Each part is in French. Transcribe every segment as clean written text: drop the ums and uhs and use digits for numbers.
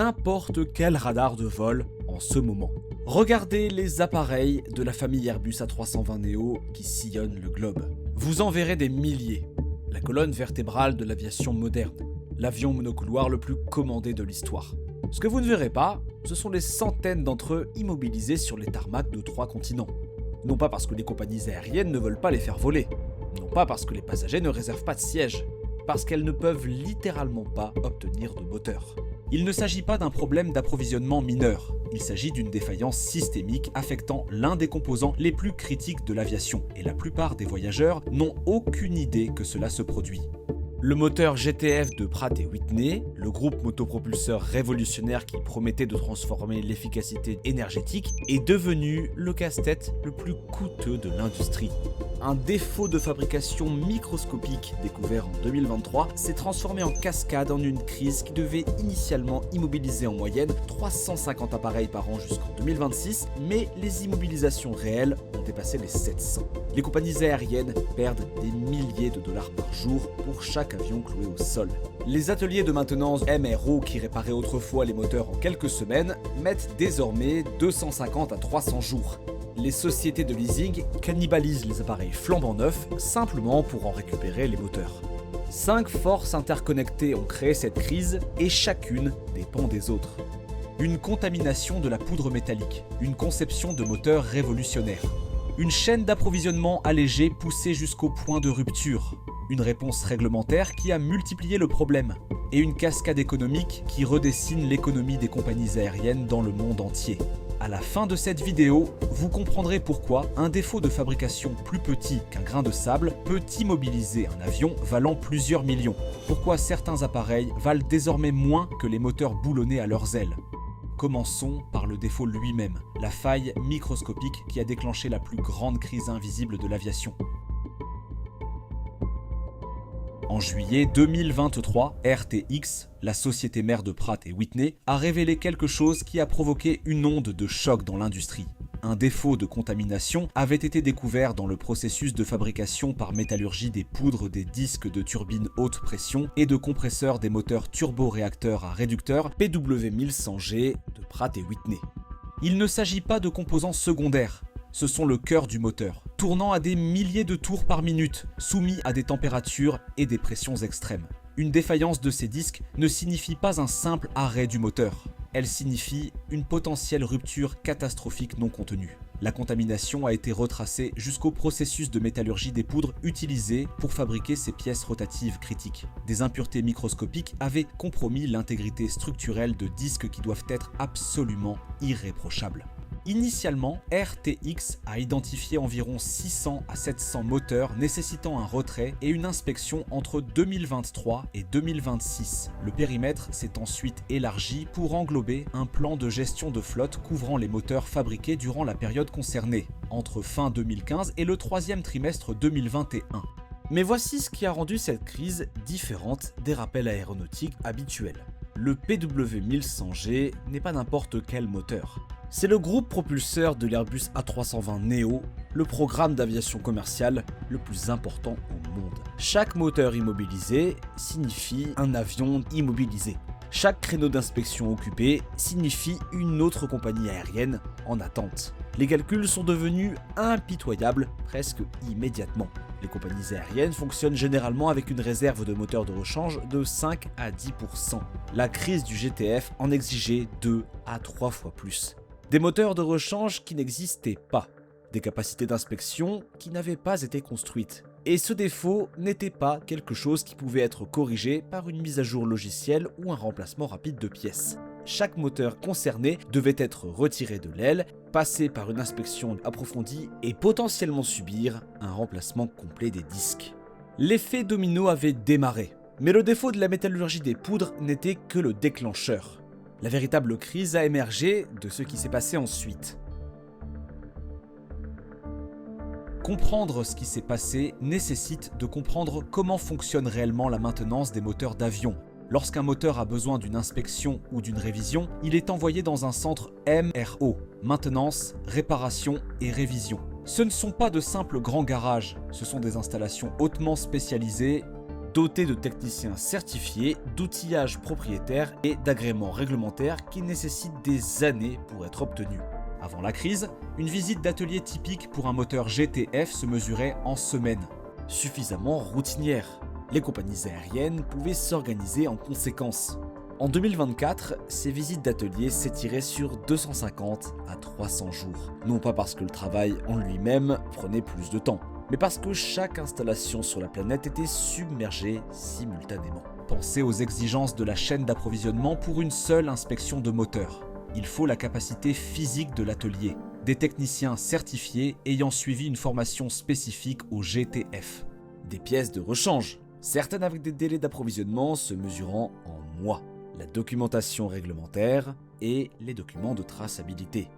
n'importe quel radar de vol en ce moment. Regardez les appareils de la famille Airbus A320neo qui sillonnent le globe. Vous en verrez des milliers. La colonne vertébrale de l'aviation moderne. L'avion monocouloir le plus commandé de l'histoire. Ce que vous ne verrez pas, ce sont les centaines d'entre eux immobilisés sur les tarmacs de 3 continents. Non pas parce que les compagnies aériennes ne veulent pas les faire voler. Non pas parce que les passagers ne réservent pas de sièges. Parce qu'elles ne peuvent littéralement pas obtenir de moteur. Il ne s'agit pas d'un problème d'approvisionnement mineur. Il s'agit d'une défaillance systémique affectant l'un des composants les plus critiques de l'aviation. Et la plupart des voyageurs n'ont aucune idée que cela se produit. Le moteur GTF de Pratt & Whitney, le groupe motopropulseur révolutionnaire qui promettait de transformer l'efficacité énergétique, est devenu le casse-tête le plus coûteux de l'industrie. Un défaut de fabrication microscopique découvert en 2023 s'est transformé en cascade en une crise qui devait initialement immobiliser en moyenne 350 appareils par an jusqu'en 2026, mais les immobilisations réelles ont dépassé les 700. Les compagnies aériennes perdent des milliers de dollars par jour pour chaque avion cloué au sol. Les ateliers de maintenance MRO qui réparaient autrefois les moteurs en quelques semaines mettent désormais 250 à 300 jours. Les sociétés de leasing cannibalisent les appareils flambant neufs simplement pour en récupérer les moteurs. 5 forces interconnectées ont créé cette crise et chacune dépend des autres. Une contamination de la poudre métallique, une conception de moteur révolutionnaire, une chaîne d'approvisionnement allégée poussée jusqu'au point de rupture, une réponse réglementaire qui a multiplié le problème, et une cascade économique qui redessine l'économie des compagnies aériennes dans le monde entier. À la fin de cette vidéo, vous comprendrez pourquoi un défaut de fabrication plus petit qu'un grain de sable peut immobiliser un avion valant plusieurs millions. Pourquoi certains appareils valent désormais moins que les moteurs boulonnés à leurs ailes. Commençons par le défaut lui-même, la faille microscopique qui a déclenché la plus grande crise invisible de l'aviation. En juillet 2023, RTX, la société mère de Pratt & Whitney, a révélé quelque chose qui a provoqué une onde de choc dans l'industrie. Un défaut de contamination avait été découvert dans le processus de fabrication par métallurgie des poudres des disques de turbines haute pression et de compresseurs des moteurs turboréacteurs à réducteur PW1100G de Pratt & Whitney. Il ne s'agit pas de composants secondaires. Ce sont le cœur du moteur, tournant à des milliers de tours par minute, soumis à des températures et des pressions extrêmes. Une défaillance de ces disques ne signifie pas un simple arrêt du moteur. Elle signifie une potentielle rupture catastrophique non contenue. La contamination a été retracée jusqu'au processus de métallurgie des poudres utilisées pour fabriquer ces pièces rotatives critiques. Des impuretés microscopiques avaient compromis l'intégrité structurelle de disques qui doivent être absolument irréprochables. Initialement, RTX a identifié environ 600 à 700 moteurs nécessitant un retrait et une inspection entre 2023 et 2026. Le périmètre s'est ensuite élargi pour englober un plan de gestion de flotte couvrant les moteurs fabriqués durant la période concernée, entre fin 2015 et le troisième trimestre 2021. Mais voici ce qui a rendu cette crise différente des rappels aéronautiques habituels. Le PW1100G n'est pas n'importe quel moteur. C'est le groupe propulseur de l'Airbus A320neo, le programme d'aviation commerciale le plus important au monde. Chaque moteur immobilisé signifie un avion immobilisé. Chaque créneau d'inspection occupé signifie une autre compagnie aérienne en attente. Les calculs sont devenus impitoyables presque immédiatement. Les compagnies aériennes fonctionnent généralement avec une réserve de moteurs de rechange de 5 à 10%. La crise du GTF en exigeait 2 à 3 fois plus. Des moteurs de rechange qui n'existaient pas, des capacités d'inspection qui n'avaient pas été construites. Et ce défaut n'était pas quelque chose qui pouvait être corrigé par une mise à jour logicielle ou un remplacement rapide de pièces. Chaque moteur concerné devait être retiré de l'aile, passer par une inspection approfondie et potentiellement subir un remplacement complet des disques. L'effet domino avait démarré, mais le défaut de la métallurgie des poudres n'était que le déclencheur. La véritable crise a émergé de ce qui s'est passé ensuite. Comprendre ce qui s'est passé nécessite de comprendre comment fonctionne réellement la maintenance des moteurs d'avion. Lorsqu'un moteur a besoin d'une inspection ou d'une révision, il est envoyé dans un centre MRO, maintenance, réparation et révision. Ce ne sont pas de simples grands garages, ce sont des installations hautement spécialisées, doté de techniciens certifiés, d'outillage propriétaire et d'agréments réglementaires qui nécessitent des années pour être obtenus. Avant la crise, une visite d'atelier typique pour un moteur GTF se mesurait en semaines, suffisamment routinière. Les compagnies aériennes pouvaient s'organiser en conséquence. En 2024, ces visites d'atelier s'étiraient sur 250 à 300 jours. Non pas parce que le travail en lui-même prenait plus de temps, mais parce que chaque installation sur la planète était submergée simultanément. Pensez aux exigences de la chaîne d'approvisionnement pour une seule inspection de moteur. Il faut la capacité physique de l'atelier, des techniciens certifiés ayant suivi une formation spécifique au GTF. Des pièces de rechange, certaines avec des délais d'approvisionnement se mesurant en mois. La documentation réglementaire et les documents de traçabilité.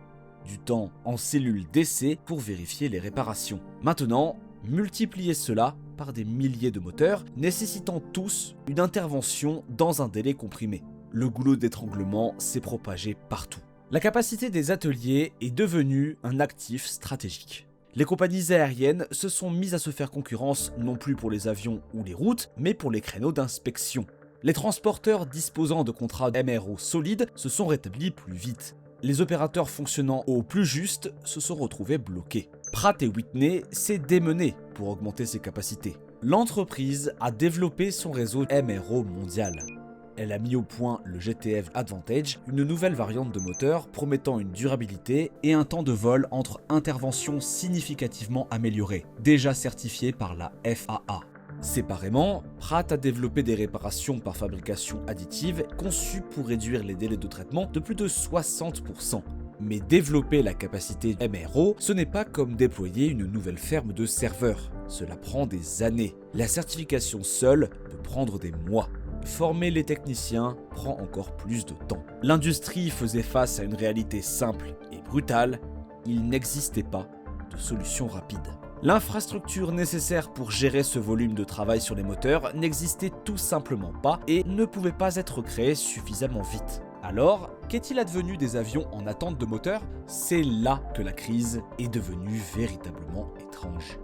Du temps en cellule d'essai pour vérifier les réparations. Maintenant, multipliez cela par des milliers de moteurs nécessitant tous une intervention dans un délai comprimé. Le goulot d'étranglement s'est propagé partout. La capacité des ateliers est devenue un actif stratégique. Les compagnies aériennes se sont mises à se faire concurrence non plus pour les avions ou les routes, mais pour les créneaux d'inspection. Les transporteurs disposant de contrats MRO solides se sont rétablis plus vite. Les opérateurs fonctionnant au plus juste se sont retrouvés bloqués. Pratt & Whitney s'est démené pour augmenter ses capacités. L'entreprise a développé son réseau MRO mondial. Elle a mis au point le GTF Advantage, une nouvelle variante de moteur promettant une durabilité et un temps de vol entre interventions significativement améliorées, déjà certifié par la FAA. Séparément, Pratt a développé des réparations par fabrication additive conçues pour réduire les délais de traitement de plus de 60%. Mais développer la capacité MRO, ce n'est pas comme déployer une nouvelle ferme de serveurs. Cela prend des années. La certification seule peut prendre des mois. Former les techniciens prend encore plus de temps. L'industrie faisait face à une réalité simple et brutale, il n'existait pas de solution rapide. L'infrastructure nécessaire pour gérer ce volume de travail sur les moteurs n'existait tout simplement pas et ne pouvait pas être créée suffisamment vite. Alors, qu'est-il advenu des avions en attente de moteur? C'est là que la crise est devenue véritablement étrange.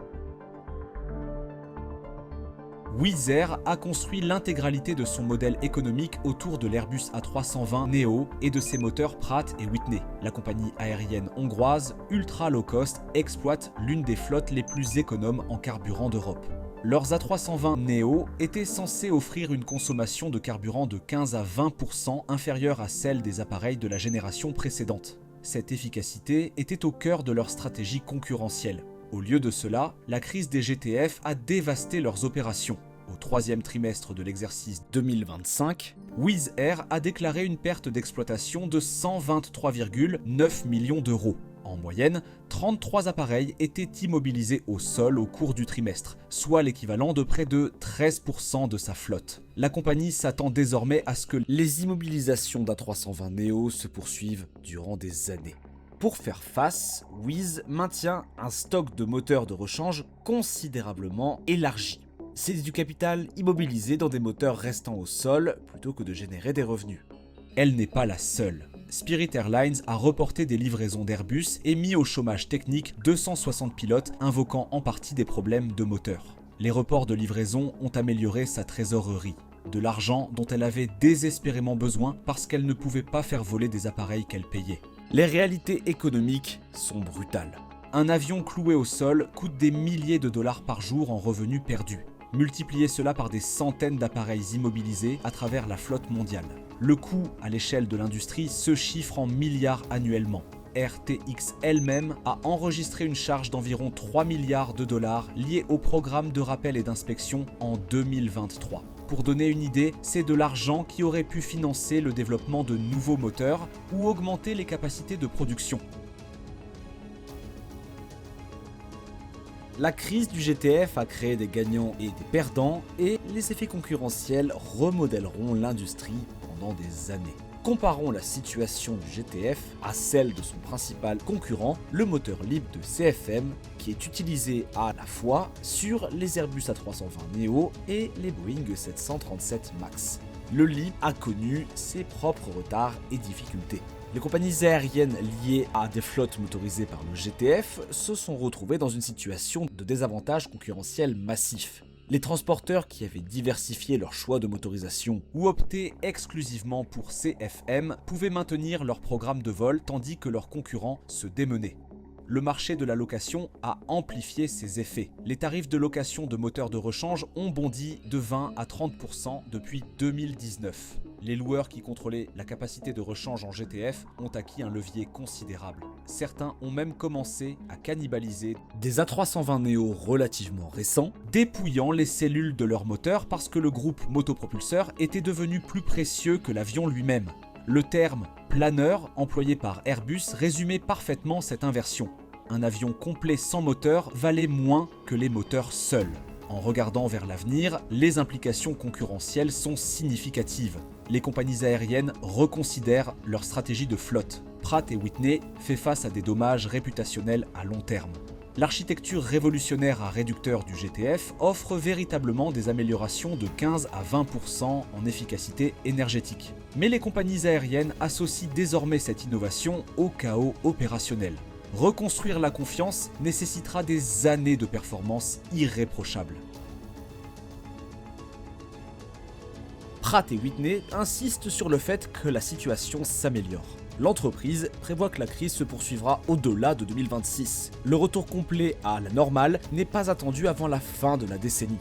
Wizz Air a construit l'intégralité de son modèle économique autour de l'Airbus A320 Neo et de ses moteurs Pratt & Whitney. La compagnie aérienne hongroise ultra low cost exploite l'une des flottes les plus économes en carburant d'Europe. Leurs A320 Neo étaient censés offrir une consommation de carburant de 15 à 20% inférieure à celle des appareils de la génération précédente. Cette efficacité était au cœur de leur stratégie concurrentielle. Au lieu de cela, la crise des GTF a dévasté leurs opérations. Au troisième trimestre de l'exercice 2025, Wizz Air a déclaré une perte d'exploitation de 123,9 millions d'euros. En moyenne, 33 appareils étaient immobilisés au sol au cours du trimestre, soit l'équivalent de près de 13% de sa flotte. La compagnie s'attend désormais à ce que les immobilisations d'A320 Neo se poursuivent durant des années. Pour faire face, Wizz maintient un stock de moteurs de rechange considérablement élargi. C'est du capital immobilisé dans des moteurs restant au sol plutôt que de générer des revenus. Elle n'est pas la seule. Spirit Airlines a reporté des livraisons d'Airbus et mis au chômage technique 260 pilotes invoquant en partie des problèmes de moteur. Les reports de livraison ont amélioré sa trésorerie. De l'argent dont elle avait désespérément besoin parce qu'elle ne pouvait pas faire voler des appareils qu'elle payait. Les réalités économiques sont brutales. Un avion cloué au sol coûte des milliers de dollars par jour en revenus perdus. Multipliez cela par des centaines d'appareils immobilisés à travers la flotte mondiale. Le coût à l'échelle de l'industrie se chiffre en milliards annuellement. RTX elle-même a enregistré une charge d'environ 3 milliards de dollars liée au programme de rappel et d'inspection en 2023. Pour donner une idée, c'est de l'argent qui aurait pu financer le développement de nouveaux moteurs ou augmenter les capacités de production. La crise du GTF a créé des gagnants et des perdants et les effets concurrentiels remodèleront l'industrie pendant des années. Comparons la situation du GTF à celle de son principal concurrent, le moteur libre de CFM, qui est utilisé à la fois sur les Airbus A320 Neo et les Boeing 737 MAX. Le libre a connu ses propres retards et difficultés. Les compagnies aériennes liées à des flottes motorisées par le GTF se sont retrouvées dans une situation de désavantage concurrentiel massif. Les transporteurs qui avaient diversifié leur choix de motorisation ou opté exclusivement pour CFM pouvaient maintenir leur programme de vol tandis que leurs concurrents se démenaient. Le marché de la location a amplifié ses effets. Les tarifs de location de moteurs de rechange ont bondi de 20 à 30% depuis 2019. Les loueurs qui contrôlaient la capacité de rechange en GTF ont acquis un levier considérable. Certains ont même commencé à cannibaliser des A320 Neo relativement récents, dépouillant les cellules de leur moteur parce que le groupe motopropulseur était devenu plus précieux que l'avion lui-même. Le terme planeur employé par Airbus résumait parfaitement cette inversion. Un avion complet sans moteur valait moins que les moteurs seuls. En regardant vers l'avenir, les implications concurrentielles sont significatives. Les compagnies aériennes reconsidèrent leur stratégie de flotte. Pratt & Whitney fait face à des dommages réputationnels à long terme. L'architecture révolutionnaire à réducteur du GTF offre véritablement des améliorations de 15 à 20% en efficacité énergétique. Mais les compagnies aériennes associent désormais cette innovation au chaos opérationnel. Reconstruire la confiance nécessitera des années de performance irréprochables. Pratt & Whitney insiste sur le fait que la situation s'améliore. L'entreprise prévoit que la crise se poursuivra au-delà de 2026. Le retour complet à la normale n'est pas attendu avant la fin de la décennie.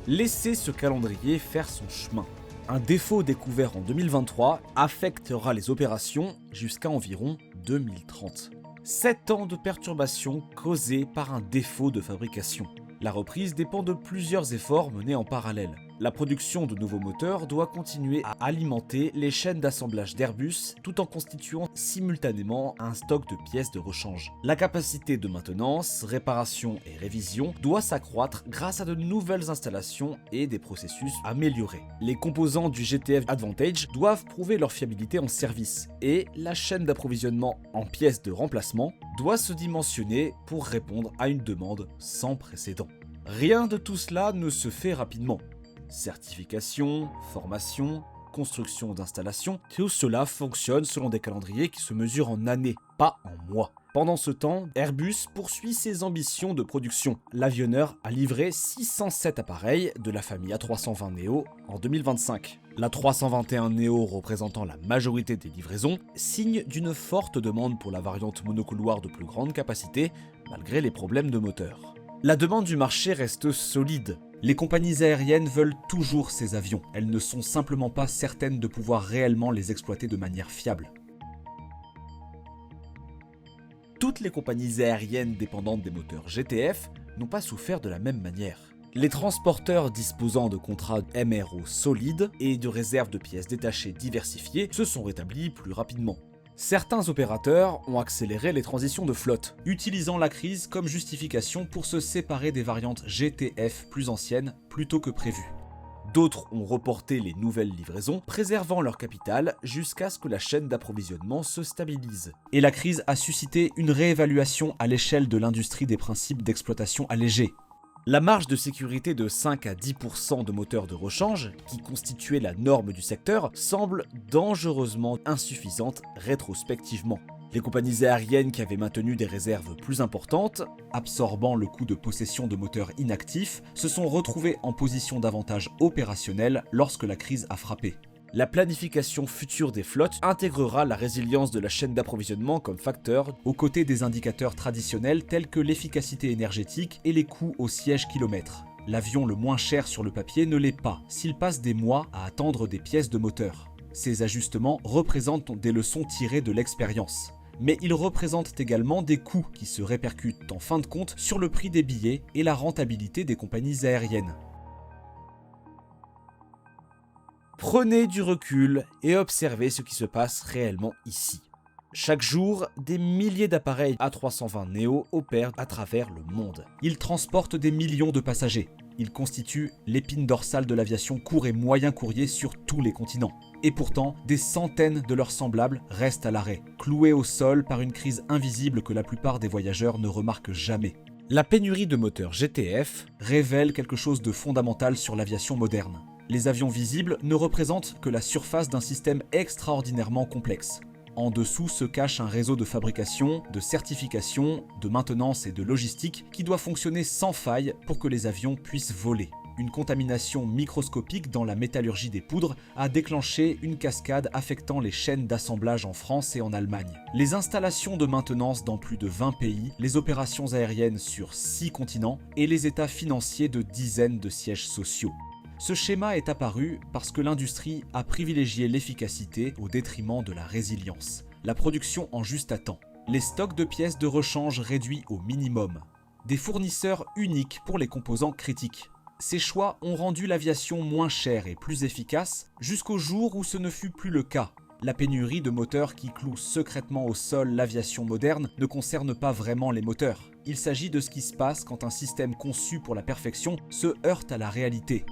Laissez ce calendrier faire son chemin. Un défaut découvert en 2023 affectera les opérations jusqu'à environ 2030. 7 ans de perturbations causées par un défaut de fabrication. La reprise dépend de plusieurs efforts menés en parallèle. La production de nouveaux moteurs doit continuer à alimenter les chaînes d'assemblage d'Airbus tout en constituant simultanément un stock de pièces de rechange. La capacité de maintenance, réparation et révision doit s'accroître grâce à de nouvelles installations et des processus améliorés. Les composants du GTF Advantage doivent prouver leur fiabilité en service et la chaîne d'approvisionnement en pièces de remplacement doit se dimensionner pour répondre à une demande sans précédent. Rien de tout cela ne se fait rapidement. Certification, formation, construction d'installations, tout cela fonctionne selon des calendriers qui se mesurent en années, pas en mois. Pendant ce temps, Airbus poursuit ses ambitions de production. L'avionneur a livré 607 appareils de la famille A320 Neo en 2025. La 321 Neo, représentant la majorité des livraisons, signe d'une forte demande pour la variante monocouloir de plus grande capacité, malgré les problèmes de moteur. La demande du marché reste solide. Les compagnies aériennes veulent toujours ces avions. Elles ne sont simplement pas certaines de pouvoir réellement les exploiter de manière fiable. Toutes les compagnies aériennes dépendantes des moteurs GTF n'ont pas souffert de la même manière. Les transporteurs disposant de contrats MRO solides et de réserves de pièces détachées diversifiées se sont rétablis plus rapidement. Certains opérateurs ont accéléré les transitions de flotte, utilisant la crise comme justification pour se séparer des variantes GTF plus anciennes plutôt que prévu. D'autres ont reporté les nouvelles livraisons, préservant leur capital jusqu'à ce que la chaîne d'approvisionnement se stabilise. Et la crise a suscité une réévaluation à l'échelle de l'industrie des principes d'exploitation allégés. La marge de sécurité de 5 à 10% de moteurs de rechange, qui constituait la norme du secteur, semble dangereusement insuffisante rétrospectivement. Les compagnies aériennes qui avaient maintenu des réserves plus importantes, absorbant le coût de possession de moteurs inactifs, se sont retrouvées en position d'avantage opérationnel lorsque la crise a frappé. La planification future des flottes intégrera la résilience de la chaîne d'approvisionnement comme facteur, aux côtés des indicateurs traditionnels tels que l'efficacité énergétique et les coûts au siège kilomètre. L'avion le moins cher sur le papier ne l'est pas s'il passe des mois à attendre des pièces de moteur. Ces ajustements représentent des leçons tirées de l'expérience. Mais ils représentent également des coûts qui se répercutent en fin de compte sur le prix des billets et la rentabilité des compagnies aériennes. Prenez du recul et observez ce qui se passe réellement ici. Chaque jour, des milliers d'appareils A320 Neo opèrent à travers le monde. Ils transportent des millions de passagers. Ils constituent l'épine dorsale de l'aviation court et moyen courrier sur tous les continents. Et pourtant, des centaines de leurs semblables restent à l'arrêt, cloués au sol par une crise invisible que la plupart des voyageurs ne remarquent jamais. La pénurie de moteurs GTF révèle quelque chose de fondamental sur l'aviation moderne. Les avions visibles ne représentent que la surface d'un système extraordinairement complexe. En dessous se cache un réseau de fabrication, de certification, de maintenance et de logistique qui doit fonctionner sans faille pour que les avions puissent voler. Une contamination microscopique dans la métallurgie des poudres a déclenché une cascade affectant les chaînes d'assemblage en France et en Allemagne. Les installations de maintenance dans plus de 20 pays, les opérations aériennes sur 6 continents et les états financiers de dizaines de sièges sociaux. Ce schéma est apparu parce que l'industrie a privilégié l'efficacité au détriment de la résilience. La production en juste à temps. Les stocks de pièces de rechange réduits au minimum. Des fournisseurs uniques pour les composants critiques. Ces choix ont rendu l'aviation moins chère et plus efficace jusqu'au jour où ce ne fut plus le cas. La pénurie de moteurs qui cloue secrètement au sol l'aviation moderne ne concerne pas vraiment les moteurs. Il s'agit de ce qui se passe quand un système conçu pour la perfection se heurte à la réalité.